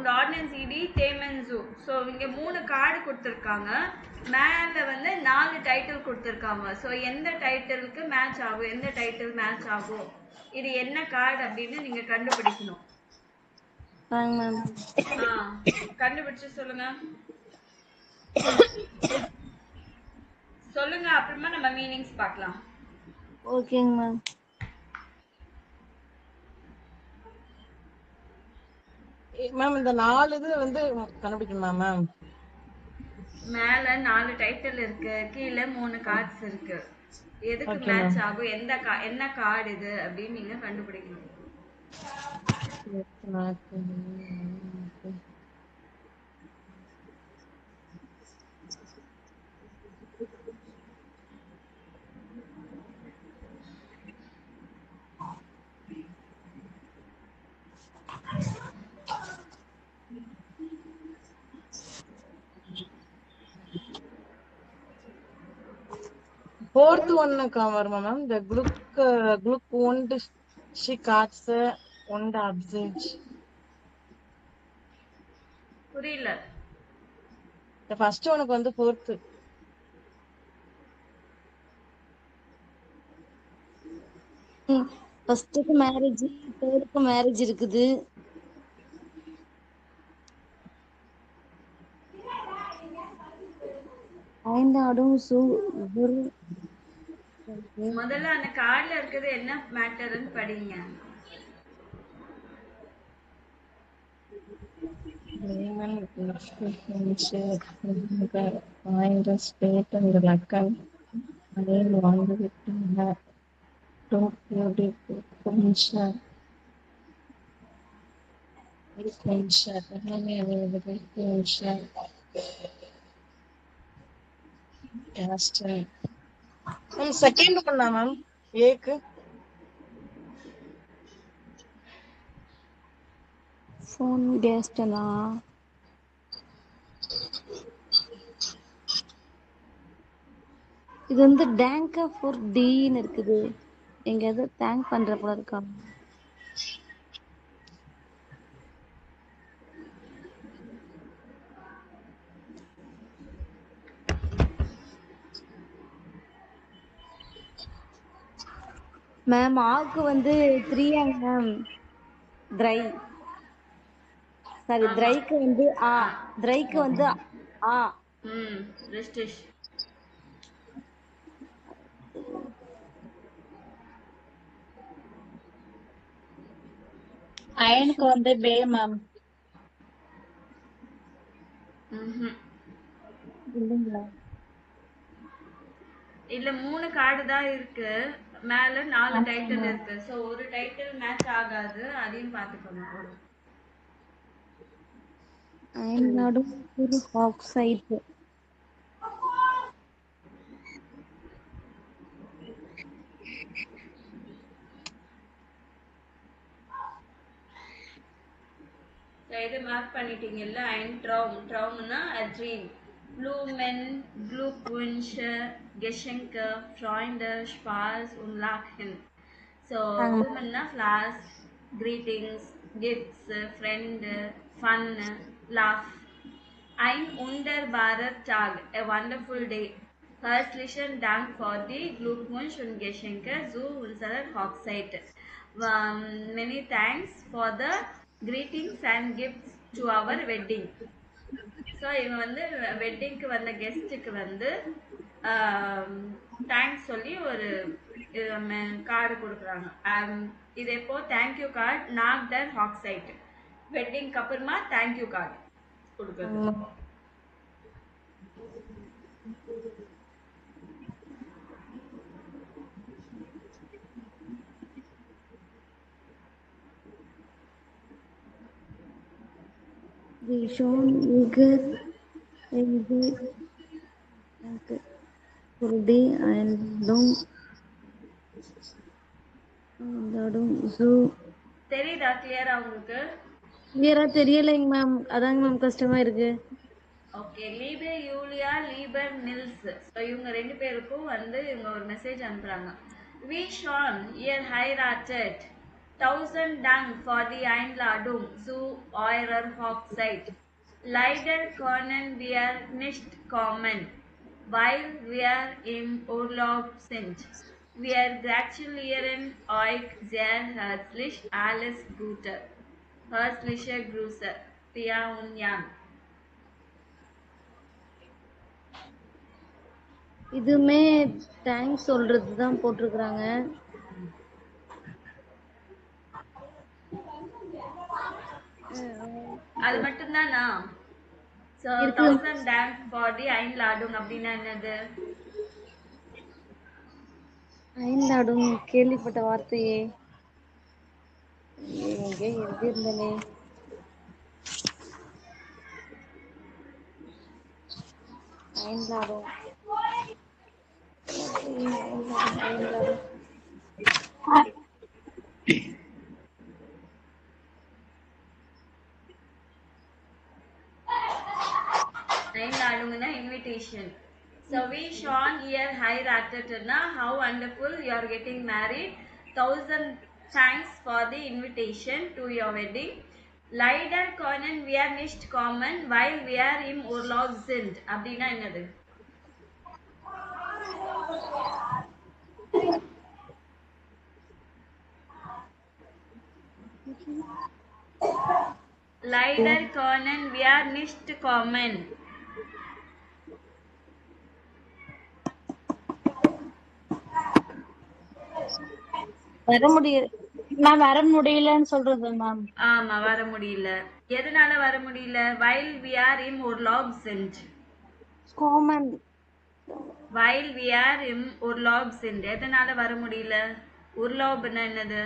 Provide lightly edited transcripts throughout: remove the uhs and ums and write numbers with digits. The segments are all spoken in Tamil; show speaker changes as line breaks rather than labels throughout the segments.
und Ordnance ED Themen Zoo. So இங்கே 3 கார்டு கொடுத்துருக்காங்க. மேலே வந்து 4 டைட்டில் கொடுத்துருக்காங்க. ஸோ எந்த டைட்டிலுக்கு மேட்ச் ஆகும், எந்த டைட்டில் மேட்ச் ஆகும், இது என்ன கார்டு அப்படின்னு நீங்க கண்டுபிடிக்கணும். கண்டுபிடிச்சு சொல்லுங்க. சொல்லுங்க, அப்புறமா நம்ம மீனிங்ஸ் பார்க்கலாம்.
ஓகேங்க மேம்.
மேம் இந்த 4 இது வந்து கண்டுபிடிக்கணுமா மேம்?
மேல 4 டைட்டில் இருக்கு, கீழே 3 கார்ட்ஸ் இருக்கு. எதுக்கு மேட்ச் ஆகும், என்ன கார்டு இது அப்படின்னு நீங்க கண்டுபிடிக்கணும்.
Fourth one வருமா ma'am? The gluck und she cards und absent.
புரியல.
The first one வந்து fourth.
ஃபர்ஸ்ட்டுக்கு மேரேஜ், தேர்டுக்கு மேரேஜ் இருக்குது. ஐந்தாடும்
முதல்ல அந்த கார்டுல இருக்குது என்ன மேட்டர்னு படிங்க.
செகண்ட் பண்ணா மேம் ஏக்கு
ஃபோன் கேஸ்டனா? இது வந்து டேங்கா ஃபார் டின்னு இருக்குது. எங்கேயாவது தேங்க் பண்ற போல இருக்கா? மேம் ஆக்கு வந்து 3 மேம். ட்ரை சாரி, ட்ரைக்கு வந்து ஆ, ட்ரைக்கு வந்து ஆ.
ரெஸ்டிஷ்.
அயனுக்கு வந்து பே மேம்.
இல்லைங்களா?
இல்ல 3 கார்டு தான் இருக்கு, மேல 4 டைட்டில் இருக்கு. சோ ஒரு டைட்டில் மேட்ச் ஆகாது, அதையும் பாத்துக்கோங்க.
ஐநாடும் ஒரு ஹாஃப் சைட்.
இது மார்க் பண்ணிட்டீங்கல்ல. ein Traum, Traumனா a dream. Blumen, Glückwünsche, Geschenke, Freunde, Spaß und Lachen. So Blumenனா flowers, greetings, gifts, friend, fun, laugh. Ein wunderbarer Tag, a wonderful day. Herzlichen Dank for the Glückwunsch und Geschenke zu unserer Hochzeit. Many thanks for the greetings and gifts to our wedding. So இவங்க வந்து வெட்டிங்க்கு வந்த கெஸ்ட்டுக்கு வந்து தேங்க்ஸ் சொல்லி ஒரு கார்டு கொடுக்குறாங்க. இது எப்போ தேங்க்யூ கார்டு நாக்டர் ஹாக்சைட். வெட்டிங்க்கு அப்புறமா தேங்க்யூ கார்டு கொடுக்குறது.
Die schon eager for the ஐந்தாடும் zoo.
தெரியுதா கிளியரா உங்களுக்கு?
கிளியரா தெரியலைங்க மேம், அதாங்க மேம் கஷ்டமா இருக்கு.
ஓகே, லீபர் யூலியா, லீபர் நில்ஸ். ஸோ இவங்க 2 பேருக்கும் வந்து இவங்க ஒரு மெசேஜ் அனுப்புறாங்க. We Sean, ihr heiratet. Tausend Dank for die Einladung zu eurer Hochzeit. Leider können wir nicht kommen, weil wir im Urlaub sind. Wir gratulieren euch sehr herzlich. Alles Gute. Herzliche Grüße. Pia und Jan.
இதுவுமே தேங்க்ஸ் சொல்றது தான் போட்டிருக்கிறாங்க.
அது மட்டும்தானா? So,
இருக்கு.
1000 Dank for die Einladung அப்படின்னா என்னது?
ஐந்தாடும் கேள்விப்பட்ட வார்த்தையே. எங்கே எழுதியிருந்தனே. ஐந்தாடும்
Einladungனா invitation. So we Sean here heiratedனா how wonderful you are getting married. 1000 thanks for the invitation to your wedding. Leider können wir nicht kommen, weil wir im Urlaub sind. அப்படின்னா என்னது? Leider können wir nicht kommen.
வர முடியாது
மேம் வர முடியலன்னு சொல்றது மேம்.
ஆமா வர முடியல. எதனால வர முடியல? While we are im Urlaub sind.
Common
While we are im Urlaub sind. எதனால வர முடியல? உர்லாப்னா என்னது?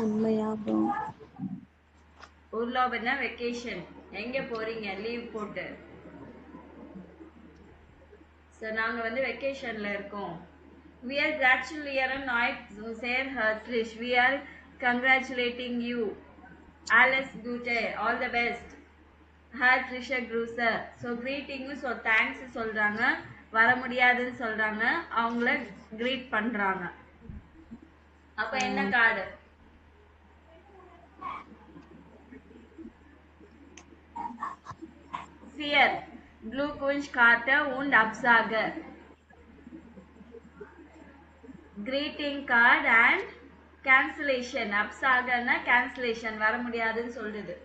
உண்மையாகும்.
உர்லாப்னா வெக்கேஷன். எங்க போறீங்க லீவ் போட்டு? So நாங்க வந்து வெக்கேஷன்ல இருக்கோம். We are gratulieren euch sehr herzlich. We are congratulating you. Alles Gute, all the best. Herzliche Grüße. So greeting so thanks சொல்றாங்க. வர முடியாதுன்னு சொல்றாங்க. அவங்கள greet பண்றாங்க. அப்ப என்ன card? Fear, Glückwunschkarte und Absage. Greeting card and cancellation. Absagana cancellation வர முடியாதுன்னு சொல்லுது.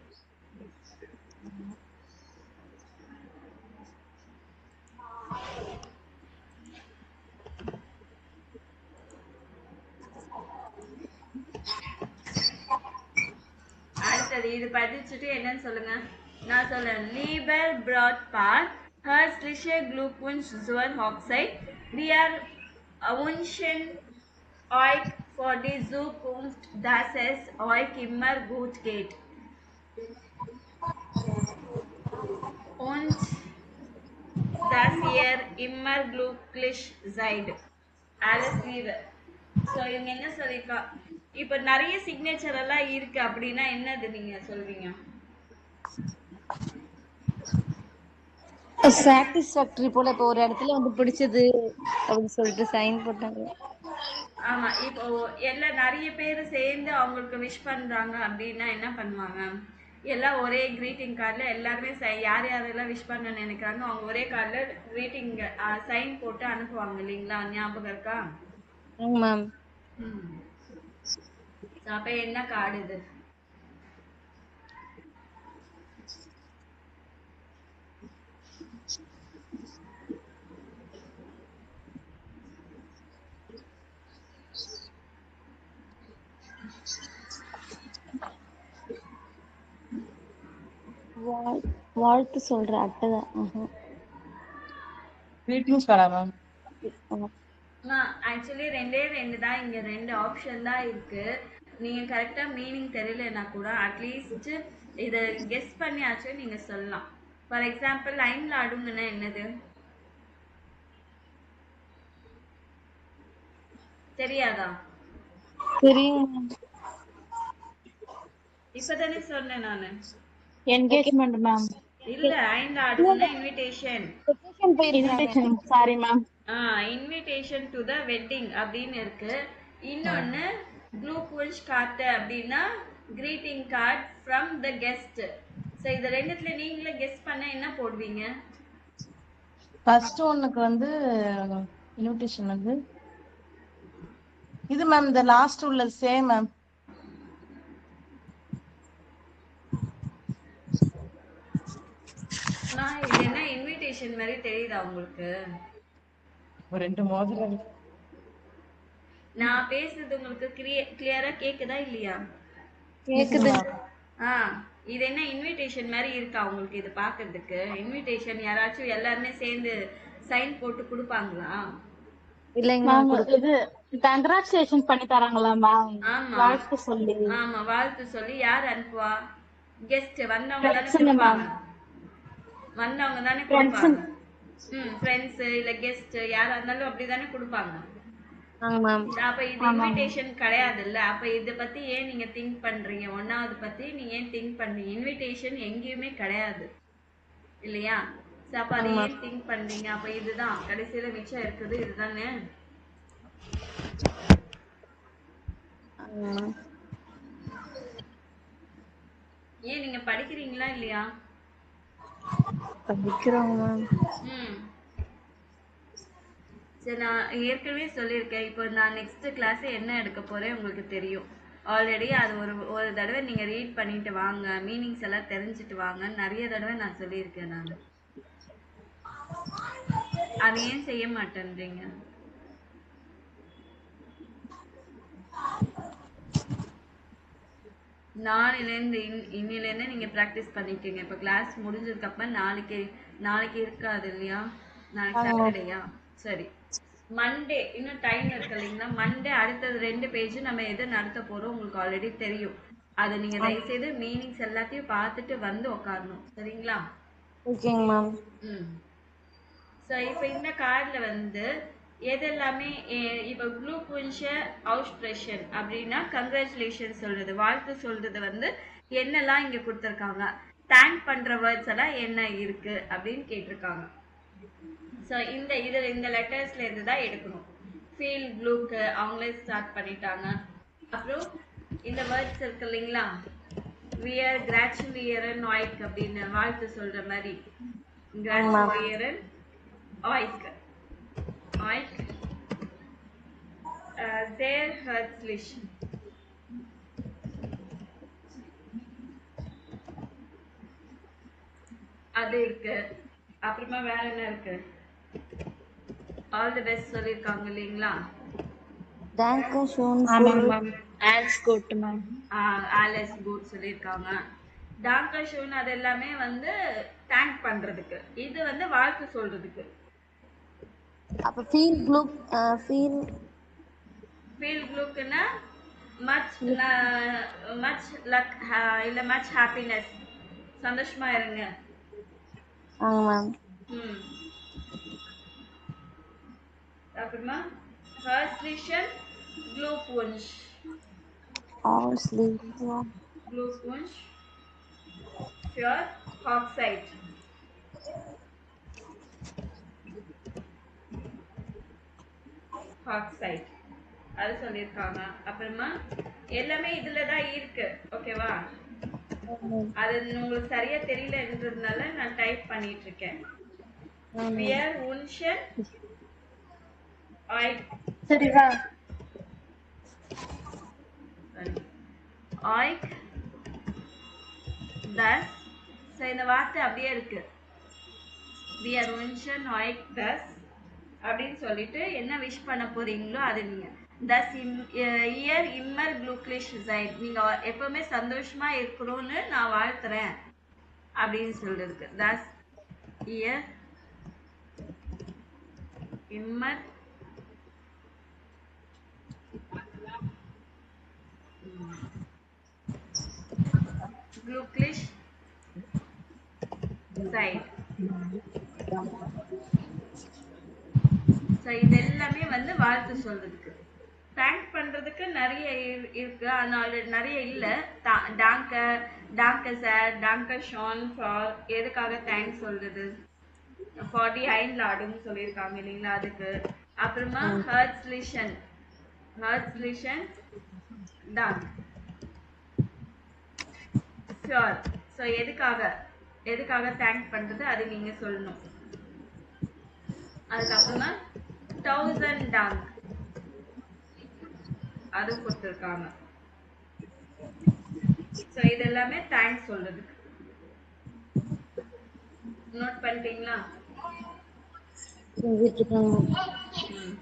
அடுத்தது இது படிச்சுட்டு என்னன்னு சொல்லுங்க. நான் சொல்றேன். Lieber Brautpaar, herzliche Glückwunsch zur Hochzeit. Wir wünschen euch für die Zukunft, dass es euch immer gut geht. Und dass ihr immer glücklich seid. Alles Liebe. So இவங்க என்ன சொல்லியிருக்கா? இப்போ நிறைய சிக்னேச்சர் எல்லாம் இருக்கு அப்படின்னா என்னது நீங்க சொல்வீங்க?
சாட்டிஸ்ஃபேக்டரி போல இப்போ ஒரு இடத்துல வந்து பிடிச்சது அப்படின்னு சொல்லிட்டு சைன் போட்டாங்க.
ஆமா இப்போ எல்லாம் நிறைய பேர் சேர்ந்து அவங்களுக்கு விஷ் பண்றாங்க அப்படின்னா என்ன பண்ணுவாங்க? எல்லாம் ஒரே கிரீட்டிங் கார்டில் எல்லாருமே யார் யாரெல்லாம் விஷ் பண்ண நினைக்கிறாங்க அவங்க ஒரே கார்டில் கிரீட்டிங் சைன் போட்டு அனுப்புவாங்க இல்லைங்களா? ஞாபகம் இருக்கா?
மேம்
அப்ப என்ன கார்டு இது?
வாழ்த்து சொல்ற அட்டைதான்.
கிரீட்டிங்ஸ் கார்டா மேம்?
ஆக்சுவலி ரெண்டு தான் இங்க 2 ஆப்ஷன் தான் இருக்கு. நீங்க கரெக்டா மீனிங் தெரியலன்னா கூட அட்லீஸ்ட் இதை கெஸ் பண்ணியாச்சும் நீங்க சொல்லலாம். ஃபார் எக்ஸாம்பிள் லைன்ல அடுங்கன்னா என்னது தெரியாதா?
தெரியும்.
இப்பதானே சொன்னேன் நானு.
Engagement ma'am.
இல்ல ஐந்தாடுன்னா இன்விடேஷன்.
வெக்கேஷன் போயிருக்காங்க.
Invitation sorry ma'am.
Invitation to the wedding அப்படின்னு இருக்கு. இன்னொன்னு க்ளூக்வுன்ஷ் கார்டு அப்படின்னா greeting card from the guest. So இது ரெண்டுத்துல நீங்களே கெஸ் பண்ண என்ன போடுவீங்க?
ஃபர்ஸ்ட் ஒன்னுக்கு வந்து இன்விடேஷன் வந்து இது மேம், இந்த லாஸ்ட் உள்ள சேம் மேம்.
இது என்ன இன்விடேஷன் மாதிரி தெரியுதா உங்களுக்கு?
ஒரு ரெண்டு மோதிரம்.
நான் பேசுறது உங்களுக்கு கிளியரா கேக்குதா இல்லையா?
கேக்குது.
இது என்ன இன்விடேஷன் மாதிரி இருக்கா உங்களுக்கு? இது பாக்குறதுக்கு இன்விடேஷன் யாராச்சும் எல்லாருமே சேர்ந்து சைன் போட்டு கொடுப்பாங்களா?
இல்லைங்க
மேம். இது கங்க்ராச்சுலேஷன் பண்ணி தராங்களா மேம்?
ஆமா
வாழ்த்து சொல்லி.
ஆமா, வாழ்த்து சொல்லி யார் அனுப்புவா? கெஸ்ட் வந்தவங்க தானே
Friends
கொடுப்பாங்க. வந்தவங்க தானே
Friends.
கொடுப்பாங்க. ஃப்ரெண்ட்ஸ் இல்ல கெஸ்ட் யாரா இருந்தாலும் அப்படிதானே கொடுப்பாங்க. அப்ப இது இன்விடேஷன் கிடையாது இல்ல. அப்ப இத பத்தி ஏன் நீங்க திங்க் பண்றீங்க? ஒன்னாவது பத்தி நீங்க ஏன் திங்க் பண்றீங்க? இன்விடேஷன் எங்கேயுமே கிடையாது இல்லையா? அப்ப அதை ஏன் திங்க் பண்றீங்க? அப்ப இதுதான் கடைசியில மிச்சம் இருக்குது, இதுதானே. ஏன் நீங்க படிக்கிறீங்களா இல்லையா?
படிக்கிறோம்.
சரி, நான் ஏற்கனவே சொல்லியிருக்கேன். இப்போ நான் நெக்ஸ்ட் கிளாஸ் என்ன எடுக்க போறேன் உங்களுக்கு தெரியும் ஆல்ரெடி. அது ஒரு தடவை நீங்க ரீட் பண்ணிட்டு வாங்க, மீனிங்ஸ் எல்லாம் தெரிஞ்சுட்டு வாங்க. நிறைய தடவை நான் சொல்லியிருக்கேன். நான் அதை ஏன் செய்ய மாட்டேன்றீங்க? இன்னிலேருந்து நீங்க ப்ராக்டிஸ் பண்ணிக்கோங்க. இப்போ கிளாஸ் முடிஞ்சதுக்கு அப்புறம் நாளைக்கு இருக்காது இல்லையா? நாளைக்கு சாட்டர்டேயா? சரி, மண்டே இன்னும் டைம் இருக்கு இல்லைங்களா? மண்டே அடுத்தது 2 பேஜ் நம்ம எது நடத்த போறோம் உங்களுக்கு ஆல்ரெடி தெரியும். அதை நீங்க தயவு செய்து மீனிங்ஸ் எல்லாத்தையும் பார்த்துட்டு வந்து உட்காரணும். சரிங்களா?
ஓகேங்க மேம்.
ஸோ இப்போ இந்த கார்டில் வந்து எதெல்லாமே இப்போ க்ளூக்வுன்ஷ் அவுஸ்ப்ரெஷன் அப்படின்னா கங்க்ராச்சுலேஷன் சொல்றது, வாழ்த்து சொல்றது வந்து என்னெல்லாம் இங்க கொடுத்துருக்காங்க, தேங்க் பண்ற வேர்ட்ஸ் எல்லாம் என்ன இருக்கு அப்படின்னு கேட்டிருக்காங்க. ஸோ இந்த லெட்டர்ஸ்ல இருந்து தான் எடுக்கணும். ஃபீல் க்ளூக்கு அவங்களே ஸ்டார்ட் பண்ணிட்டாங்க. அப்புறம் இந்த வேர்ட்ஸ் இருக்கு இல்லைங்களா? வியர், கிராச்சுலியரன், ஆய்க் அப்படின்னு வாழ்த்து சொல்ற மாதிரி. கிராச்சுலியரன், ஆய்க், ஆய்க், சேர் ஹர்ட்ஸ்லிஷ். அது இருக்கு. அப்புறமா வேற என்ன இருக்கு? ஆல் தி பெஸ்ட் சொல்லிருக்காங்க இல்லைங்களா?
தேங்க்யூ ஷோன்.
ஆமாங்க மேம். ஆல்ஸ் குட் மேம்.
ஆலஸ் குட் சொல்லிருக்காங்க. டாங்கர் ஷோன் அது எல்லாமே வந்து தேங்க் பண்றதுக்கு, இது வந்து வாழ்த்து சொல்றதுக்கு.
அப்ப ஃபீல்
க்ளூக்குன்னா மச் லக் இல்ல மச் ஹாப்பினஸ், சந்தோஷமா இருங்க. அப்புறமா ஹர்ஸ்லிஷன், க்ளூக்வுன்ஷ், க்ளூக்வுன்ஷ் für Hochzeit. Hochzeit அது சொல்லியிருக்காங்க. அப்புறமா எல்லாமே இதுலதான் இருக்கு. ஓகேவா? அது உங்களுக்கு சரியா தெரியலன்றதுனால நான் டைப் பண்ணிட்டு இருக்கேன். Wir wünschen euch
சரிவா?
euch das. ஸோ இந்த வார்த்தை அப்படியே இருக்கு. Wir wünschen euch das அப்படின்னு சொல்லிட்டு என்ன விஷ் பண்ண போறீங்களோ அது நீங்க தஸ் இயர் இம்மர் க்ளூக்லிஷ் சைட், நீங்க எப்பவுமே சந்தோஷமா இருக்கணும்னு நான் வாழ்த்துறேன் அப்படின்னு சொல்றதுக்கு தஸ் இயர் இம்மர் க்ளூக்லிஷ் சைட். ஸோ இது எல்லாமே வந்து வாழ்த்து சொல்றதுக்கு. தேங்க் பண்றதுக்கு நிறைய இருக்கு, அதனால நிறைய இல்ல. டாங்க, டாங்க சார், டாங்க ஷான் ஃபார் எதுக்காக தேங்க்ஸ் சொல்றது, ஃபார் தி ஐன்லாடுன்னு சொல்லியிருக்காங்க இல்லைங்களா அதுக்கு. அப்புறமா ஹர்ட்ஸ்லிஷன், ஹர்ட்ஸ்லிஷன் டாங்க் ஷியோர். ஸோ எதுக்காக எதுக்காக தேங்க் பண்றது அது நீங்க சொல்லணும். அதுக்கப்புறமா தௌசண்ட் டாங்க் அது கொடுத்துருக்காங்க. ஸோ இது எல்லாமே தேங்க்ஸ் சொல்றதுக்கு. நோட் பண்ணிட்டீங்களா?
செஞ்சுட்டு இருக்காங்க.
ம்.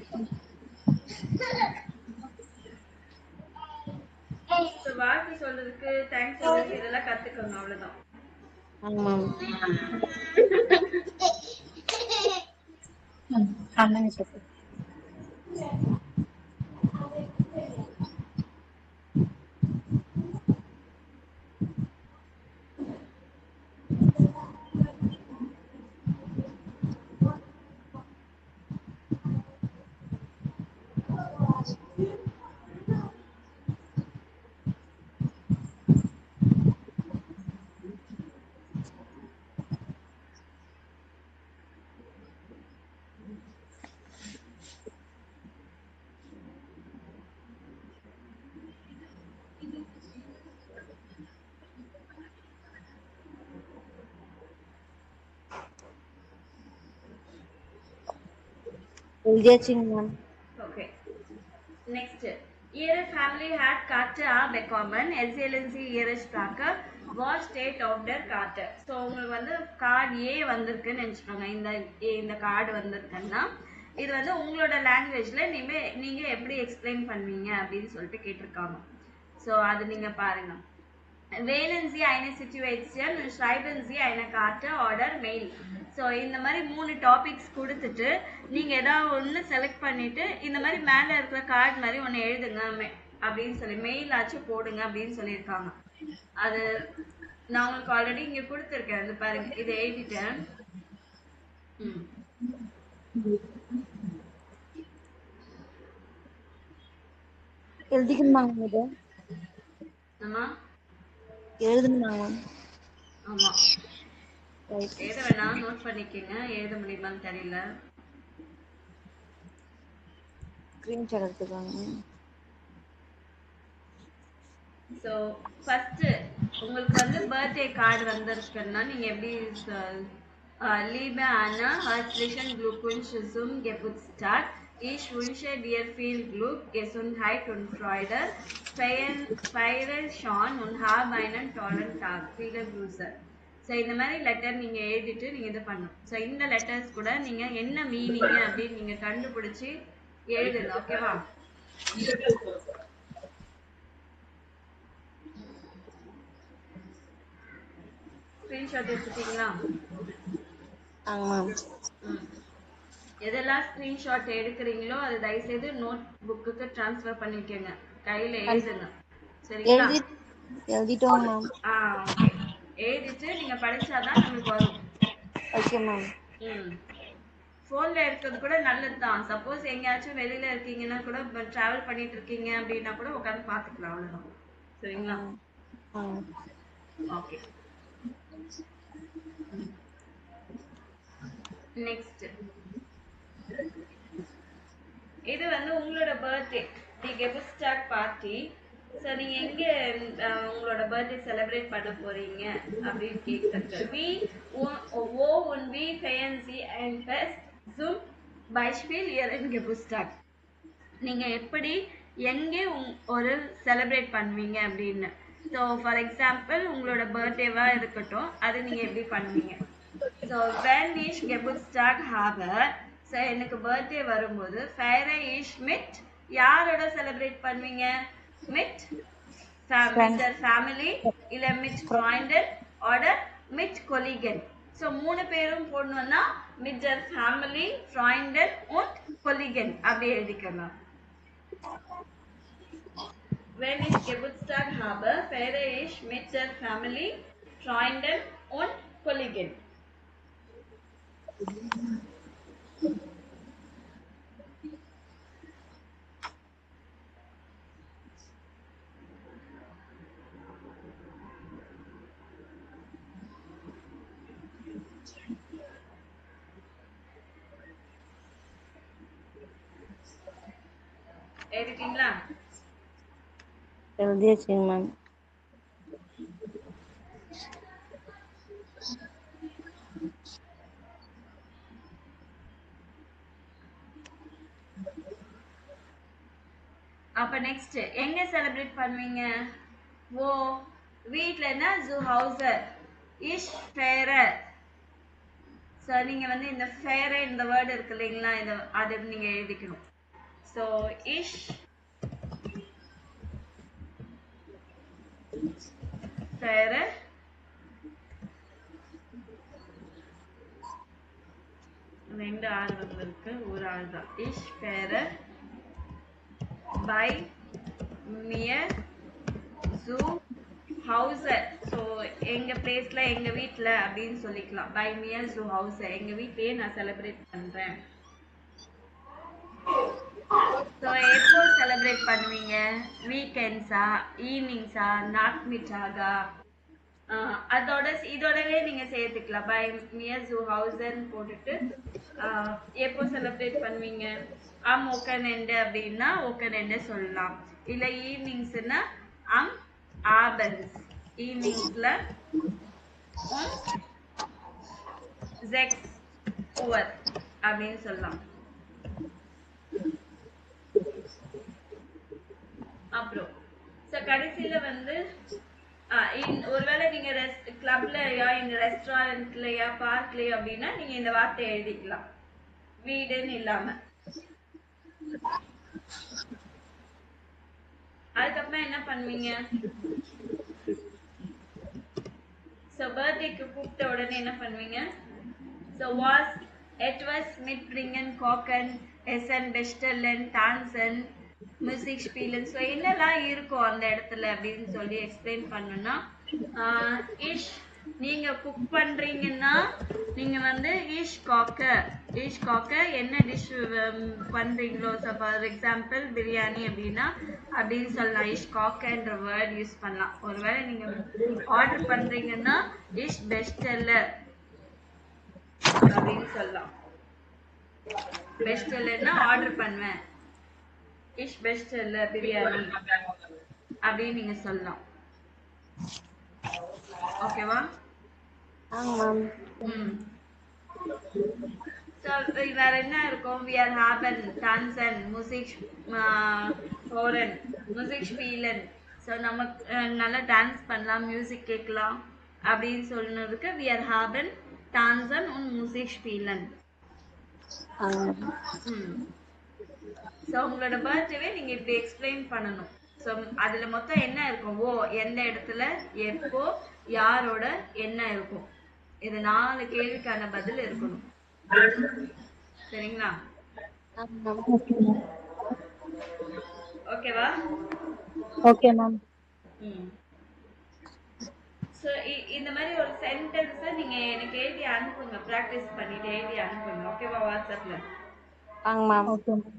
ஸோ வாழ்த்து சொல்றதுக்கு, தேங்க்ஸ் சொல்றதுக்கு இதெல்லாம் கத்துக்கோங்க, அவ்வளவுதான்.
ஆமாம்.
அண்ணன் சொல்லு.
எழுதியாச்சுங்க ma'am.
Okay. Next, Ihre Family had Karte bekommen. SLNC Ihre Sprache war state of der Karte. So உங்களுக்கு வந்து கார்டு ஏ வந்திருக்குன்னு நினச்சிக்கோங்க. இந்த கார்டு வந்திருக்குன்னா இது வந்து உங்களோட லாங்குவேஜ்ல நீங்க எப்படி எக்ஸ்பிளைன் பண்ணுவீங்க அப்படின்னு சொல்லிட்டு கேட்டிருக்காங்க. ஸோ அது நீங்க பாருங்க. Wählen Sie eine Situation und schreiben Sie eine Karte oder Mail. So இந்த மாதிரி 3 டாபிக்ஸ் கொடுத்துட்டு நீங்க ஏதாவது ஒன்று செலக்ட் பண்ணிட்டு இந்த மாதிரி மேலே இருக்கிற கார்டு மாதிரி ஒன்று எழுதுங்க அப்படின்னு சொல்லி மெயில் ஆச்சு போடுங்க அப்படின்னு சொல்லியிருக்காங்க. அது நான் உங்களுக்கு ஆல்ரெடி இங்க கொடுத்துருக்கேன், அது பாருங்க, இதை எழுதிட்டேன்.
எழுதிக்கணுமாங்க இது?
ஆமா
எழுதணுமாங்க மேம்?
ஆமா, எழுத வேணாம், நோட் பண்ணிக்கங்க. எழுத முடியுமான்னு தெரியல.
ஸ்கிரீன்ஷாட் எடுத்துக்கோங்க.
ஸோ ஃபர்ஸ்ட் உங்களுக்கு வந்து பர்த்டே கார்டு வந்திருக்குன்னா நீங்க எப்படி Liebe Anna, herzlichen Glückwunsch zum Geburtstag. Ich wünsche dir viel Glück, Gesundheit und Freude. Feiere schon und habe einen tollen Tag. Viele Grüße. So இந்த மாதிரி லெட்டர் நீங்க எழுதிட்டு நீங்க இது பண்ணணும். ஸோ இந்த லெட்டர்ஸ் கூட நீங்க என்ன மீனிங் அப்படின்னு நீங்க கண்டுபிடிச்சு எழுதுங்க. ஓகேவா? ஸ்கிரீன்ஷாட் எடுத்துட்டீங்களா?
ஆமாம்.
எதெல்லாம் ஸ்கிரீன்ஷாட் எடுக்கிறீங்களோ அது தயவுசெய்து நோட் புக்குக்கு ட்ரான்ஸ்ஃபர் பண்ணிக்கோங்க, கையில எழுதுங்க. சரிங்களா?
எழுதிட்டோம் மேம்.
ஓகே. எழுதிட்டு நீங்க படிச்சாதான் நம்மளுக்கு வரும்.
Okay ma'am.
ஃபோன்ல இருக்கிறது கூட நல்லது தான். சப்போஸ் எங்கேயாச்சும் வெளியில இருக்கீங்கன்னா கூட டிராவல் பண்ணிட்டு இருக்கீங்க அப்படின்னா கூட உட்காந்து பாத்துக்கலாம், அவ்வளவுதான். சரிங்களா? ஓகே. நெக்ஸ்ட், இது வந்து உங்களோட பர்த்டே, தி கெபுஸ்டாக் பார்ட்டி. ஸோ நீங்க எங்க உங்களோட பர்த்டே செலிப்ரேட் பண்ண போறீங்க அப்படின்னு கேட்குறது. wo und wie feiern Sie ein Fest zum Beispiel Ihren Geburtstag. நீங்க எப்படி எங்கே ஒரு செலிப்ரேட் பண்ணுவீங்க அப்படின்னு. ஸோ ஃபார் எக்ஸாம்பிள் உங்களோட பர்த்டேவா இருக்கட்டும், அது நீங்க எப்படி பண்ணுவீங்க. So when ich Geburtstag habe, so எனக்கு பர்த்டே வரும்போது feiere ich mit யாரோட செலிப்ரேட் பண்ணுவீங்க? mit der Family இல்ல mit Freunden oder mit Kollegen. So 3 பேரும் போடணும்னா mit der Family, Freunden und Kollegen அப்படி எழுதிக்கலாம். Wenn ich Geburtstag habe, feiere ich mit der Family, Freunden und Kollegen. எழுதிட்டீங்களா?
எழுதியாச்சுங்க மேம்.
அப்ப நெக்ஸ்ட் எங்க செலிப்ரேட் பண்ணுவீங்க? ஓ வீட்லன்னா ஜூ ஹவுசர் இஷ் ஃபேரர். ஸோ நீங்க வந்து இந்த ஃபேர இந்த வேர்டு இருக்கு இல்லைங்களா, இதை அது நீங்க எழுதிக்கணும். ஸோ இஷ் ஃபேர ரெண்டு ஆள் இருக்கு, ஒரு ஆள் தான். இஷ் ஃபேர பை மியர் ஜூ ஹவுசர். ஸோ எங்க பிளேஸ்ல எங்க வீட்டில் அப்படின்னு சொல்லிக்கலாம். பை மியர் ஜூ ஹவுசர், எங்க வீட்லயே நான் செலிப்ரேட் பண்றேன். ஸோ எப்போ செலிப்ரேட் பண்ணுவீங்க? வீக்கெண்ட்ஸா, ஈவினிங்ஸா, நாக்மிட்டாகா? இதோடவே நீங்க சேர்த்துக்கலாம். பை நியர் ஜூ ஹவுசர்னு போட்டுட்டு எப்போ செலிப்ரேட் பண்ணுவீங்க? ஓக்கனெண்டு அப்படின்னா ஓக்கனெண்டு சொல்லலாம். இல்ல ஈவினிங்ஸ்னா ஆபன்ஸ், ஈவினிங்ஸ்ல ஜெக்ஸ் உவர் அப்படின்னு சொல்லலாம். அப்புறம் கடைசியில வந்து ஒருவேளை நீங்க கிளப்லயா, எங்க ரெஸ்டாரண்ட்லயா, பார்க்லயா அப்படின்னா நீங்க இந்த வார்த்தை எழுதிக்கலாம், வீடுன்னு இல்லாம. அதுக்கப்புறம் என்ன பண்ணுவீங்க? பர்த்டேக்கு கூப்பிட்ட உடனே என்ன பண்ணுவீங்க? வாஸ் எட்வஸ் மிட்பிரிங்கன் கோக்கன் எசன் பெஸ்டல்லன் டான்சன் மியூசிக் ஸ்பீலன். ஸோ என்னெல்லாம் இருக்கும் அந்த இடத்துல அப்படின்னு சொல்லி எக்ஸ்பிளைன் பண்ணணும்னா, இஷ் நீங்க குக் பண்றீங்கன்னா நீங்க வந்து இஷ் காக்க என்ன டிஷ் பண்றீங்களோ, ஃபார் எக்ஸாம்பிள் பிரியாணி அப்படின்னா அப்படின்னு சொல்லலாம். இஷ் காக்கன்ற வேர்ட் யூஸ் பண்ணலாம். ஒருவேளை நீங்க ஆர்டர் பண்றீங்கன்னா இஷ் பெஸ்டல்லர் அப்படின்னு சொல்லலாம். பெஸ்டல்லர்னா ஆர்டர் பண்ணுவேன், இஷ் பெஸ்டல்லர் பிரியாணி அப்படின்னு நீங்க சொல்லலாம். ஓகேவா? வேற என்ன இருக்கும்? we are haben tanzen music horen music spielen. So நம்ம நல்லா டான்ஸ் பண்ணலாம், மியூசிக் கேட்கலாம் அப்படின்னு சொன்னதுக்கு we are haben tanzen und music spielen. So உங்களோட பர்த்டேவே நீங்க இப்படி எக்ஸ்பிளைன் பண்ணணும். ஸோ அதுல மொத்தம் என்ன இருக்கும்? எந்த இடத்துல, எப்போ, யாரோட, என்ன இருக்கும். இது 4 கேள்விக்கான பதில் இருக்கணும். சரிங்களா? ஓகேவா?
Okay ma'am.
ஸோ இந்த மாதிரி ஒரு சென்டென்ஸை நீங்க எனக்கு எழுதி அனுப்புங்க, ப்ராக்டிஸ் பண்ணிட்டு எழுதி அனுப்புங்க. ஓகேவா? வாட்ஸ்அப்ல.
Okay ma'am.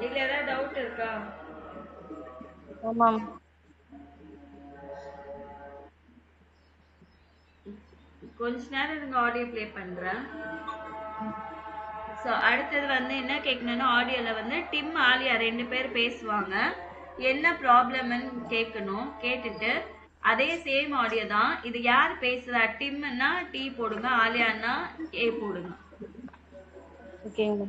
இதுல ஏதாவது டவுட் இருக்கா? கொஞ்ச நேரம் நீங்க ஆடியோ ப்ளே பண்றேன். ஸோ அடுத்தது வந்து என்ன கேட்கணும்னா, ஆடியோல வந்து டிம் ஆலியா 2 பேர் பேசுவாங்க. என்ன ப்ராப்ளம்னு கேட்கணும். கேட்டுட்டு அதே சேம் ஆடியோ தான். இது யார் பேசுறா? டிம்னா டி போடுங்க, ஆலியானா ஏ போடுங்க.
ஓகேங்க.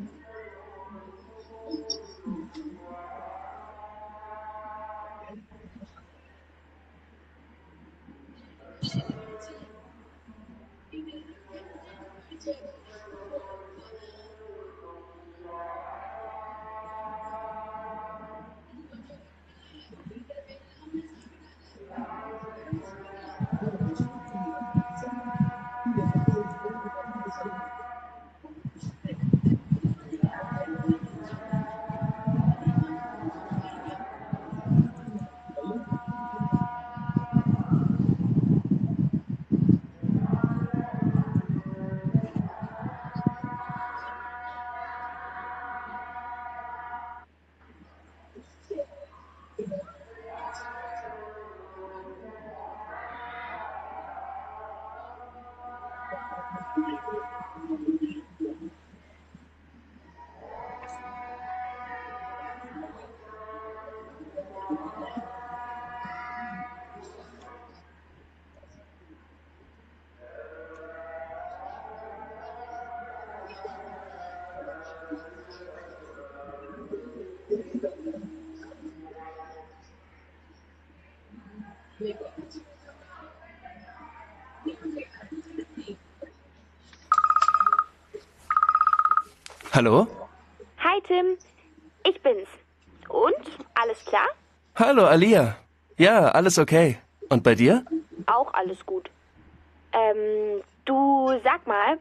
Hallo?
Hi Tim, ich bin's. Und? Alles klar?
Hallo, Alia. Ja, alles okay. Und bei dir?
Auch alles gut. Du sag mal,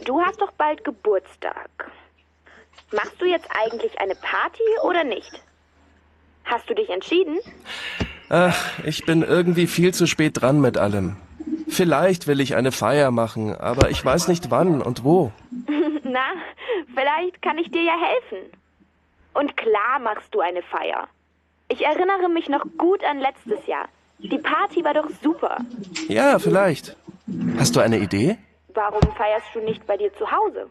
du hast doch bald Geburtstag. Machst du jetzt eigentlich eine Party oder nicht? Hast du dich entschieden?
Ach, ich bin irgendwie viel zu spät dran mit allem. Vielleicht will ich eine Feier machen, aber ich weiß nicht wann und wo.
Na, vielleicht kann ich dir ja helfen. Und klar machst du eine Feier. Ich erinnere mich noch gut an letztes Jahr. Die Party war doch super.
Ja, vielleicht. Hast du eine Idee?
Warum feierst du nicht bei dir zu Hause?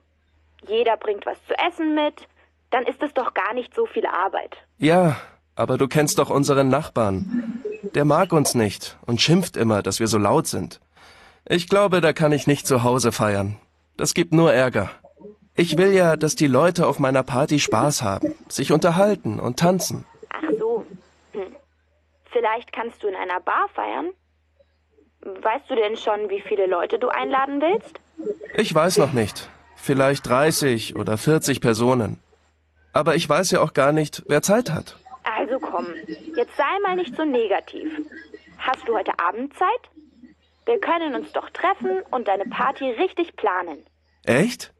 Jeder bringt was zu essen mit. Dann ist es doch gar nicht so viel Arbeit.
Ja, aber du kennst doch unseren Nachbarn. Der mag uns nicht und schimpft immer, dass wir so laut sind. Ich glaube, da kann ich nicht zu Hause feiern. Das gibt nur Ärger. Ich will ja, dass die Leute auf meiner Party Spaß haben, sich unterhalten und tanzen.
Ach so. Vielleicht kannst du in einer Bar feiern? Weißt du denn schon, wie viele Leute du einladen willst?
Ich weiß noch nicht. Vielleicht 30 oder 40 Personen. Aber ich weiß ja auch gar nicht, wer Zeit hat.
Also komm, jetzt sei mal nicht so negativ. Hast du heute Abend Zeit? Wir können uns doch treffen und deine Party richtig planen.
Echt?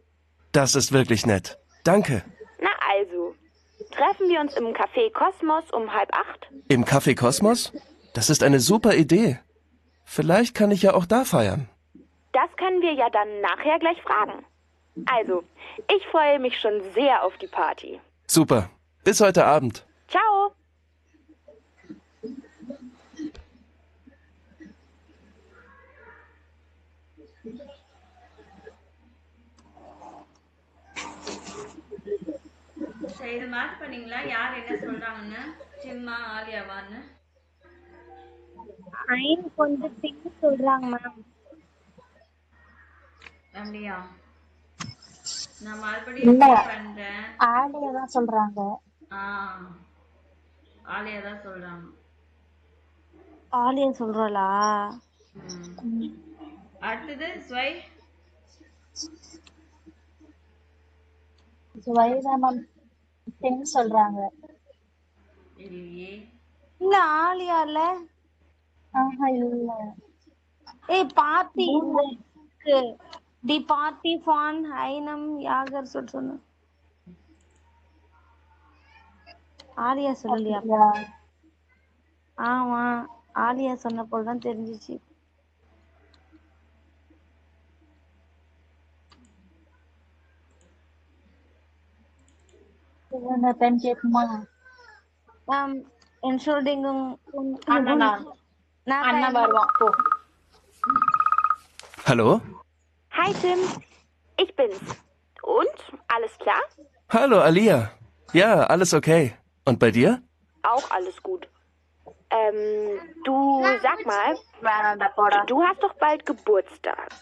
Das ist wirklich nett. Danke.
Na also, treffen wir uns im Café Kosmos um 7:30?
Im Café Kosmos? Das ist eine super Idee. Vielleicht kann ich ja auch da feiern.
Das können wir ja dann nachher gleich fragen. Also, ich freue mich schon sehr auf die Party.
Super. Bis heute Abend.
Ciao!
சரி இது மார்க் பண்ணீங்களா யார் என்ன சொல்றாங்கன்னு சிம்மா ஆலியாவான்னு
ஐன் கொஞ்சம் திங்க் சொல்றாங்க மேம்.
அப்படியா நான் மறுபடியும்
இல்ல.
repeat பண்றேன்
ஆலியா தான் சொல்றாங்க.
ஆ ஆலியா தான் சொல்றாங்க
ஆலியா சொல்றாளா?
அடுத்தது ஸ்வை
சுவைதா மேம் 10 சொல்றாங்க.
இல்லையே
இல்ல ஆலியா இல்ல.
ஆஹா இல்ல.
ஏய் பார்ட்டி தி பார்ட்டி ஃபான் ஹைனம் யாகர் சொன்ன ஆலியா சொல்லலையா?
அப்படியா?
ஆமா ஆலியா சொன்ன போல தான் தெரிஞ்சிச்சு.
இவங்க பெண் கேக்குமா?
Entschuldigung.
அண்ணனா? அண்ணா வருவான் போ.
Hallo?
Hi Tim, ich bin's. Und? Alles klar?
Hallo, Alia. Ja, alles okay. Und bei dir?
Auch alles gut. Du sag mal,
வேணாண்டா போடா.
du hast doch bald Geburtstag.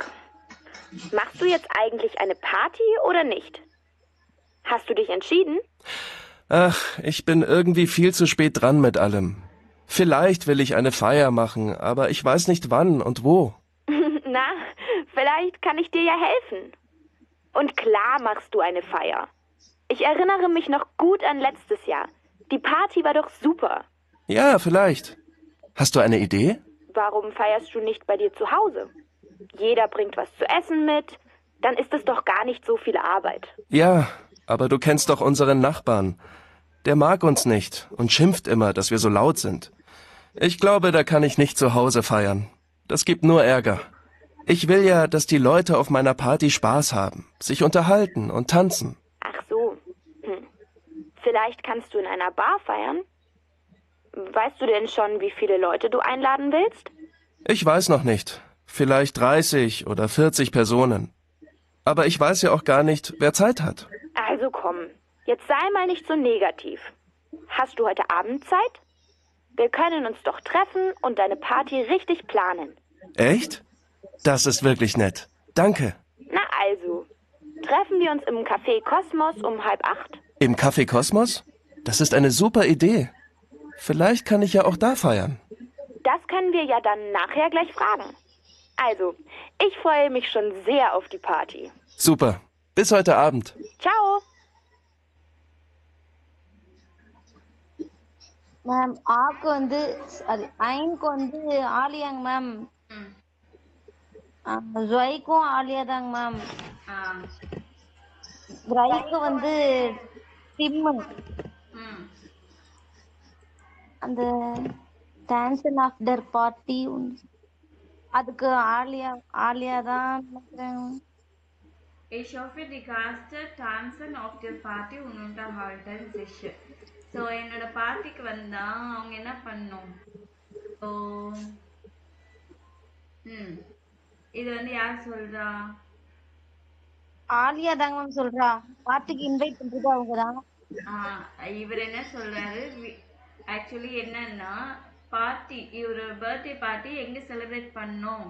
Machst du jetzt eigentlich eine Party oder nicht? Hast du dich entschieden?
Ach, ich bin irgendwie viel zu spät dran mit allem. Vielleicht will ich eine Feier machen, aber ich weiß nicht wann und wo.
Na, vielleicht kann ich dir ja helfen. Und klar machst du eine Feier. Ich erinnere mich noch gut an letztes Jahr. Die Party war doch super.
Ja, vielleicht. Hast du eine Idee?
Warum feierst du nicht bei dir zu Hause? Jeder bringt was zu essen mit. Dann ist es doch gar nicht so viel Arbeit.
Ja, aber du kennst doch unseren Nachbarn. Der mag uns nicht und schimpft immer, dass wir so laut sind. Ich glaube, da kann ich nicht zu Hause feiern. Das gibt nur Ärger. Ich will ja, dass die Leute auf meiner Party Spaß haben, sich unterhalten und tanzen.
Ach so. Vielleicht kannst du in einer Bar feiern? Weißt du denn schon, wie viele Leute du einladen willst?
Ich weiß noch nicht. Vielleicht 30 oder 40 Personen. Aber ich weiß ja auch gar nicht, wer Zeit hat.
Also komm, jetzt sei mal nicht so negativ. Hast du heute Abend Zeit? Wir können uns doch treffen und deine Party richtig planen.
Echt? Das ist wirklich nett. Danke.
Na also, treffen wir uns im Café Kosmos um 7:30?
Im Café Kosmos? Das ist eine super Idee. Vielleicht kann ich ja auch da feiern.
Das können wir ja dann nachher gleich fragen. Also, ich freue mich schon sehr auf die Party.
Super. Bis heute Abend.
Ciao!
Ma'am ஆக்கு வந்து சாரி ஐனுக்கு வந்து ஆலியாங்க மேம். ஜொய்க்கும் ஆலியா தாங்க மேம்.
ஆ
பிரைக்கு வந்து டிம்மு.
ம்
அந்த டான்சன் ஆஃப்டர் பார்ட்டி அதுக்கு ஆலியா ஆலியா தான் நினைக்கிறேன்.
Ich hoffe, die Gäste tanzen auf der Party und unterhalten sich. So என்னோட பார்ட்டிக்கு வந்தா அவங்க என்ன பண்ணும்? ஸோ இது வந்து யார் சொல்றா?
ஆலியா தாங்க மேம் சொல்றா. பார்ட்டிக்கு இன்வைட் பண்றது அவங்க தான்.
இவர் என்ன சொல்றாரு? ஆக்சுவலி என்னன்னா பார்ட்டி இவர் பர்த்டே பார்ட்டி எங்க செலிப்ரேட் பண்ணோம்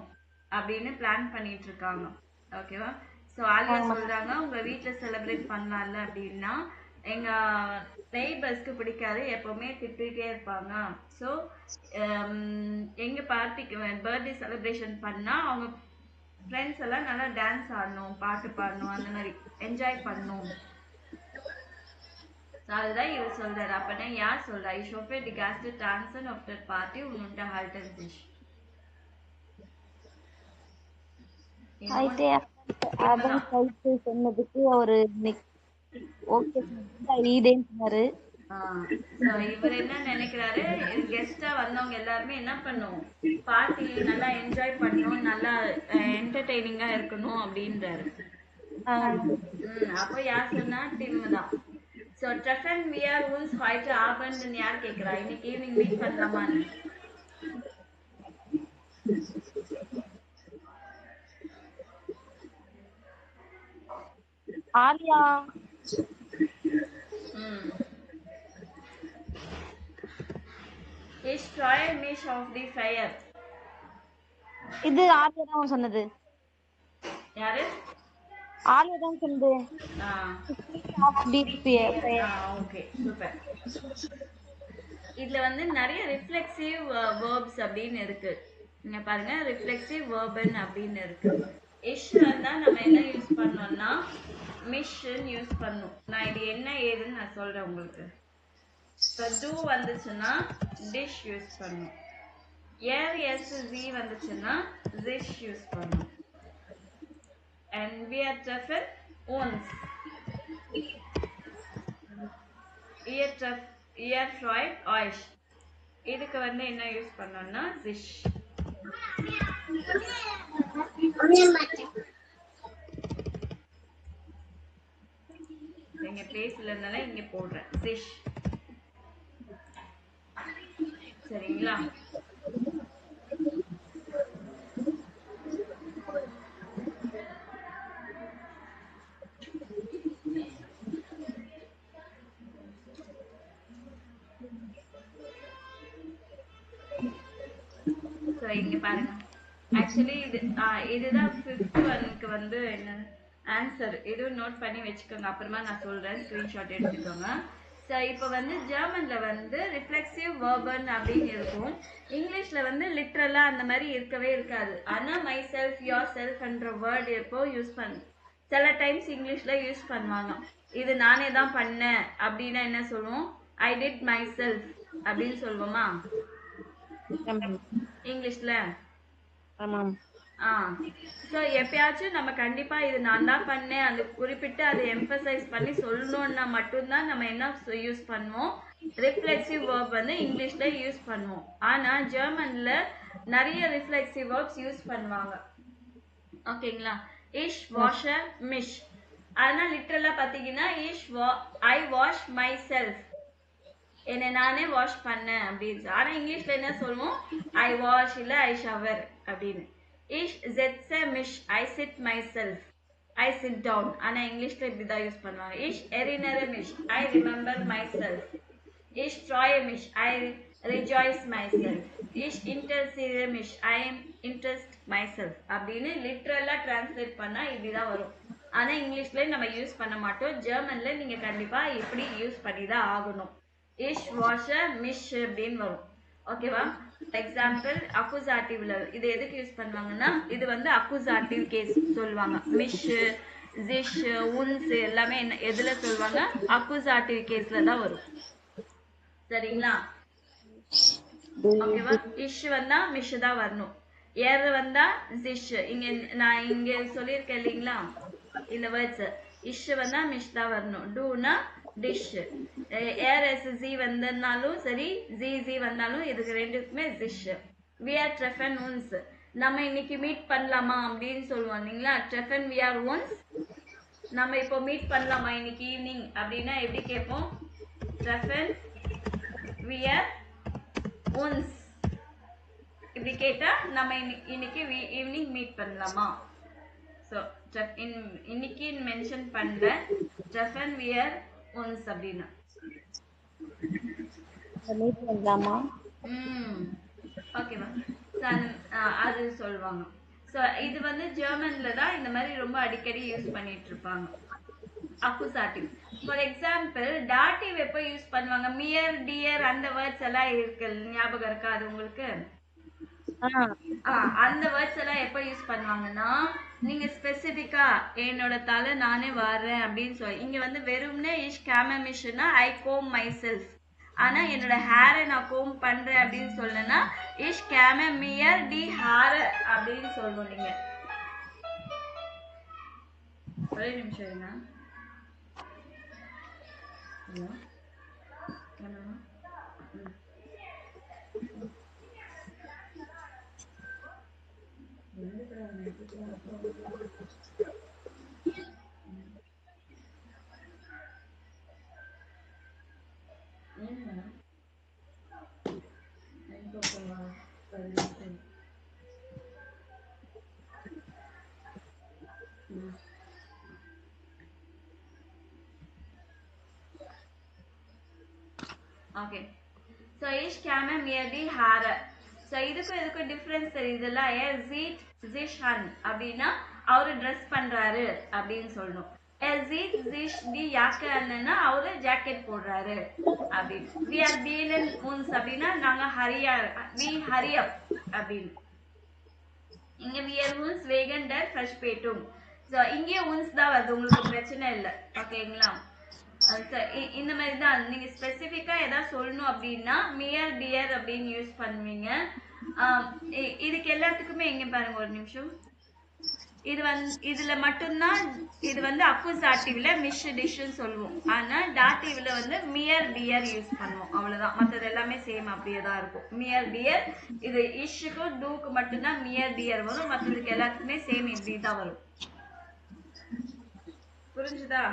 அப்படின்னு பிளான் பண்ணிட்டு இருக்காங்க. ஓகேவா? ஸோ ஆலியா சொல்றாங்க உங்க வீட்டில் செலிப்ரேட் பண்ணலாம்ல அப்படின்னா எங்க நெய்பர்ஸ்க்கு பிடிக்காது, எப்பவுமே திட்டிகிட்டே இருப்பாங்க. ஸோ எங்க பார்ட்டிக்கு பர்த்டே செலிப்ரேஷன் பண்ணா அவங்க ஃப்ரெண்ட்ஸ் எல்லாம் நல்லா டான்ஸ் ஆடணும், பாட்டு பாடணும், அந்த மாதிரி என்ஜாய் பண்ணணும். அதுதான் இவர் சொல்றாரு. அப்பனா யார் சொல்றா? Ich hoffe, die Gäste tanzen auf der Party und unterhalten sich.
అయితే అదం సైట్ சொன்னதுக்கு ஒரு ஓகே ஈடேன்னு சொன்னாரு.
இவர் என்ன நினைக்கிறாரு? கெஸ்டா வந்தவங்க எல்லாருமே என்ன பண்ணும், பார்ட்டி நல்லா என்ஜாய் பண்ணணும், நல்லா என்டர்டெய்னிங்கா இருக்கணும் அப்படின்றாரு. அப்போ யார் சொன்னா? டிம் தான். ஸோ ட்ரெஃபன் வியர் uns heute Abend யார் கேட்குறா? இன்னைக்கு ஈவினிங் மீட் பண்ணலாமான்னு.
Alia
Ich freue mich auf die Feier.
இது ஆலியா தான் சொன்னது.
யாரு?
ஆலியா தான் சொன்னது.
Okay super. இதுல வந்து நிறைய ரிஃப்ளெக்சிவ் வேர்ப்ஸ் அப்படின்னு இருக்கு. நீங்க பாருங்க, ரிஃப்ளெக்சிவ் வேர்பன் அப்படின்னு இருக்கு. இஷ் வந்தா நம்ம என்ன யூஸ் பண்ணோம்னா மிஷ்ன்னு யூஸ் பண்ணும். நான் இது என்ன ஏதுன்னு நான் சொல்றேன் உங்களுக்கு. இப்போ டூ வந்துச்சுன்னா டிஷ் யூஸ் பண்ணும். எஸ் வந்துச்சுன்னா திஷ் யூஸ் பண்ணும். And wir treffen uns. Ihr freut euch. இதுக்கு வந்து என்ன யூஸ் பண்ணோம்னா sich. எங்க பிளேஸ்ல இருந்தால இங்க போடுறேன் sich. சரிங்களா? இங்க பாருங்க, ஆக்சுவலி இதுதான் 5th ஒன்னுக்கு வந்து என்ன ஆன்சர். இதுவும் நோட் பண்ணி வச்சுக்கோங்க, அப்புறமா நான் சொல்றேன், ஸ்கிரீன்ஷாட் எடுத்துக்கோங்க. ஸோ இப்போ வந்து ஜெர்மன்ல வந்து ரிஃப்ளெக்சிவ் வேர்பன் அப்படின்னு இருக்கும். இங்கிலீஷ்ல வந்து லிட்ரலா அந்த மாதிரி இருக்கவே இருக்காது. ஆனா மை செல்ஃப், யோர் செல்ஃப்ன்ற வேர்ட் எப்போ யூஸ் சில டைம்ஸ் இங்கிலீஷ்ல யூஸ் பண்ணுவாங்க. இது நானே தான் பண்ணேன் அப்படின்னா என்ன சொல்லுவோம்? ஐ டிட் மை செல்ஃப் அப்படின்னு சொல்லுவோமா இங்கிலீஷ்ல? ஸோ எப்பயாச்சும் நம்ம கண்டிப்பா இது நான் தான் பண்ணேன் அது குறிப்பிட்டு அதை எம்பசைஸ் பண்ணி சொல்லணும்னா மட்டும்தான் நம்ம என்ன யூஸ் பண்ணுவோம், ரிஃப்ளெக்சிவ் வேர்ப் வந்து இங்கிலீஷ்ல யூஸ் பண்ணுவோம். ஆனா ஜெர்மன்ல நிறைய ரிஃப்ளெக்சிவ் வேர்ப்ஸ் யூஸ் பண்ணுவாங்க. ஓகேங்களா? இஷ், வாஷர், மிஷ். ஆனா லிட்டரலா பாத்தீங்கன்னா ஐ வாஷ் மை செல்ஃப், என்னை நானே வாஷ் பண்ணேன் அப்படின்னு. ஆனா இங்கிலீஷ்ல என்ன சொல்லுவோம்? ஐ வாஷ் இல்ல ஐ ஷவர் அப்படின்னு. Ich setze mich, I sit myself. I sit down. ஆனா இங்கிலீஷ்ல இப்படி தான் யூஸ் பண்ணுவாங்க. Ich erinnere mich, I remember myself. Ich freue mich, I rejoice myself. Ich interessiere mich, I am interest myself. அப்படின்னு லிட்ரலா டிரான்ஸ்லேட் பண்ணா இப்படிதான் வரும். ஆனா இங்கிலீஷ்ல நம்ம யூஸ் பண்ண மாட்டோம். ஜெர்மன்ல நீங்க கண்டிப்பா இப்படி யூஸ் பண்ணி தான் ஆகணும். Ich wasche mich அப்படின்னு வரும். ஓகேவா? எக்ஸாம்பிள் அக்குசாட்டிவ்ல இது எதுக்கு யூஸ் பண்ணுவாங்கன்னா இது வந்து அக்குசாட்டிவ் கேஸ் சொல்லுவாங்க. மிஷ், ஜிஷ், உன்ஸ் எல்லாமே என்ன எதுல சொல்லுவாங்க? அக்குசாட்டிவ் கேஸ்ல தான் வரும். சரிங்களா? ஓகேவா? இஷ் வந்தா மிஷ் தான் வரணும். ஏர் வந்தா ஜிஷ். இங்க நான் இங்க சொல்லியிருக்கேன் இல்லைங்களா இந்த வேர்ட்ஸ். இஷ் வந்தா மிஷ் தான் வரணும். டூனா டிஷ். ஏர் எஸ் ஜி வந்தனாலும் சரி, ஜி ஜி வந்தாலும் இதுக்கு ரெண்டுக்குமே ஜிஷ். We are ட்ரெஃபன் once. நம்ம இன்னைக்கு மீட் பண்ணலாமா அப்படின்னு சொல்லுவோம் இல்லைங்களா? ட்ரெஃபன் வி ஆர் ஒன்ஸ். நம்ம இப்போ மீட் பண்ணலாமா இன்னைக்கு ஈவினிங் அப்படின்னா எப்படி கேட்போம்? ட்ரெஃபன் வி ஆர் ஒன்ஸ். இப்படி கேட்டா நம்ம இன்னைக்கு ஈவினிங் மீட் பண்ணலாமா? ஸோ இன்னைக்கு மென்ஷன் பண்ணல. ட்ரெஃபன் வி ஆர் ஒன்ஸ் அப்படின்னா
மீட் பண்ணலாமா?
ஓகேவா? அது சொல்லுவாங்க. ஸோ இது வந்து ஜெர்மன்ல தான் இந்த மாதிரி ரொம்ப அடிக்கடி யூஸ் பண்ணிட்டு இருப்பாங்க. அக்குசாட்டிவ். ஃபார் எக்ஸாம்பிள் டாட்டிவ் எப்போ யூஸ் பண்ணுவாங்க? மியர், டியர் அந்த வேர்ட்ஸ் எல்லாம் இருக்கு, ஞாபகம் இருக்கா அது உங்களுக்கு? அந்த வேர்ட்ஸ் எல்லாம் எப்ப யூஸ் பண்ணுவாங்கன்னா நீங்க ஸ்பெசிபிக்கா என்னோட தலை நானே வாடுறேன் அப்படின்னு சொல்லி இங்க வந்து வெறும்னே இஷ் கேமமிஷ்னா ஐ கோம் மை செல்ஃப். ஆனா என்னோட ஹேரை நான் கோம் பண்றேன் அப்படின்னு சொல்லனா இஷ் கேமமியர் டி ஹேர் அப்படின்னு சொல்லணும். நீங்க ஒரே நிமிஷம் இருங்க. ஓகே. ஸோ இஷ் கேம மியர் தி ஹேர். ஸோ இதுக்கும் டிஃப்ரென்ஸ் தெரியுதுல்ல? ஜீட் ஜிஷன் அப்படின்னா அவரு ட்ரெஸ் பண்றாரு அப்படின்னு சொல்லணும். ஜீட் ஜிஷ் தி யாக்கன்னா அவரு ஜாக்கெட் போடுறாரு அப்படின்னு. வி ஆர் பீலன் உன்ஸ் அப்படின்னா நாங்க வி ஹரி அப் அப்படின்னு. இங்க வி ஆர் உன்ஸ் வேகன் டர் ஃப்ரெஷ் பேட்டும். ஸோ இங்கே உன்ஸ் தான் வருது, உங்களுக்கு பிரச்சனை இல்லை. ஓகேங்களா? இந்த மாதிரி தான் நீங்க ஸ்பெசிபிக்கா ஏதாவது சொல்லணும் அப்படின்னா மியர் டியர் அப்படின்னு யூஸ் பண்ணுவீங்க. இதுக்கு எல்லாத்துக்குமே எங்க பாருங்க ஒரு நிமிஷம். இதுல மட்டும்தான் இது வந்து அக்குசாட்டிவ்ல மிஷ் டிஷ்ன்னு சொல்லுவோம். ஆனா டாட்டிவ்ல வந்து மியர் டியர் யூஸ் பண்ணுவோம். அவ்வளவுதான். மற்றது எல்லாமே சேம் அப்படியே தான் இருக்கும். மியர் டியர் இது இஷ்ஷுக்கும் டூக்கு மட்டும்தான் மியர் டியர் வரும். மற்றதுக்கு எல்லாத்துக்குமே சேம் இப்படி தான் வரும். புரிஞ்சுதா?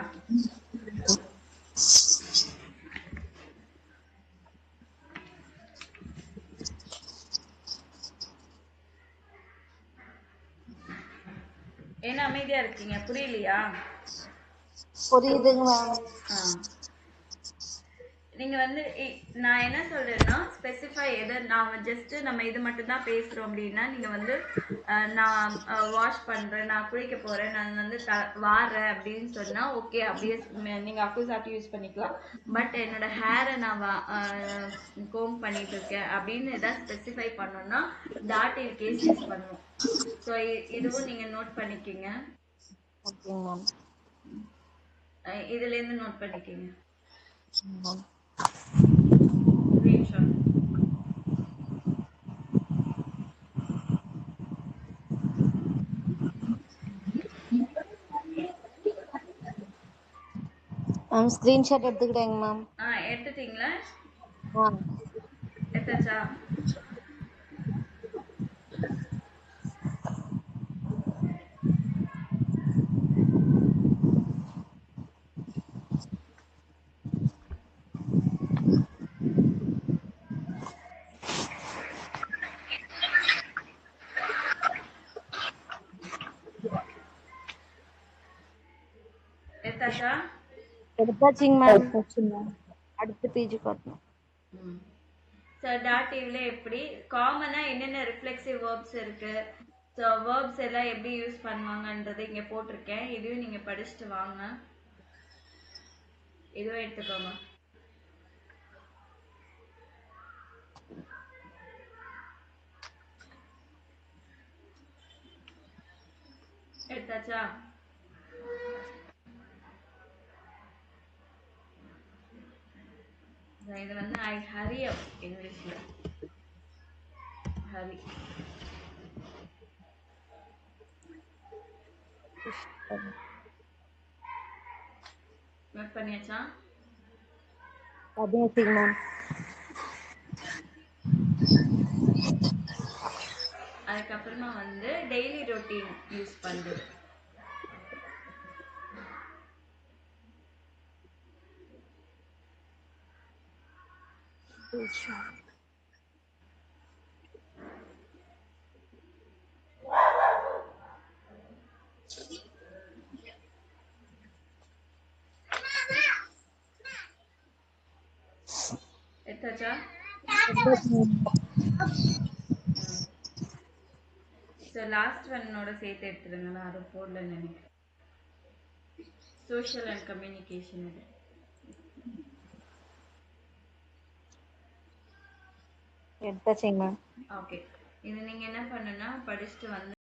என்ன அமைதியா இருக்கீங்க? புரியலையா?
புரியுதுங்க மேம்.
நீங்க வந்து நான் என்ன சொல்றேன்னா ஸ்பெசிஃபை எதை நான் ஜஸ்ட் நம்ம இது மட்டும் தான் பேசுறோம் அப்படின்னா நீங்க வந்து நான் வாஷ் பண்றேன், நான் குளிக்க போறேன், நான் வந்து வாடுறேன் அப்படின்னு சொன்னா ஓகே, அப்படியே நீங்க அக்குசாட்டி யூஸ் பண்ணிக்கலாம். பட் என்னோட ஹேரை நான் கோம் பண்ணிட்டு இருக்கேன் அப்படின்னு எதாவது ஸ்பெசிஃபை பண்ணோம்னா டாட்டிவ் கேஸ் யூஸ் பண்ணுவோம். ஸோ இதுவும் நீங்க நோட் பண்ணிக்கிங்க. இதுல இருந்து நோட் பண்ணிக்கிங்க.
மேம் ஸ்கிரீன்ஷாட் எடுத்துக்கிட்டேங்க மேம்.
எடுத்துட்டீங்களா? எடுத்தாச்சா? எடுத்தாச்சா?
எடுத்தாச்சுங்க மேம். அடுத்த பேஜ் பார்க்கணும்.
ஸோ டாட்டிவ்ல எப்படி காமனா என்னென்ன ரிஃப்ளெக்சிவ் வேர்ப்ஸ் இருக்கு, ஸோ வேர்ப்ஸ் எல்லாம் எப்படி யூஸ் பண்ணுவாங்கன்றது இங்க போட்டிருக்கேன். இதையும் நீங்க படிச்சுட்டு வாங்க. இதுவும் எடுத்துக்கோங்க. எடுத்தாச்சா? இது வந்து ஐ ஹரி அப் இங்கிலீஷ்ல ஹரி. நோட் பண்ணியாச்சா?
அதையும் மேம்.
அதுக்கப்புறமா வந்து டெய்லி ரொட்டீன் யூஸ் பண்றது. எடுத்தாச்சா? ஸோ லாஸ்ட் ஒன்னோட சேர்த்து எடுத்துருங்க. நான் அதை போடலன்னு நினைக்கிறேன். சோஷியல் அண்ட் கம்யூனிகேஷன் இது.
எடுத்தாச்சுங்க மேம்.
ஓகே, இது நீங்க என்ன பண்ணுன்னா படிச்சுட்டு வந்து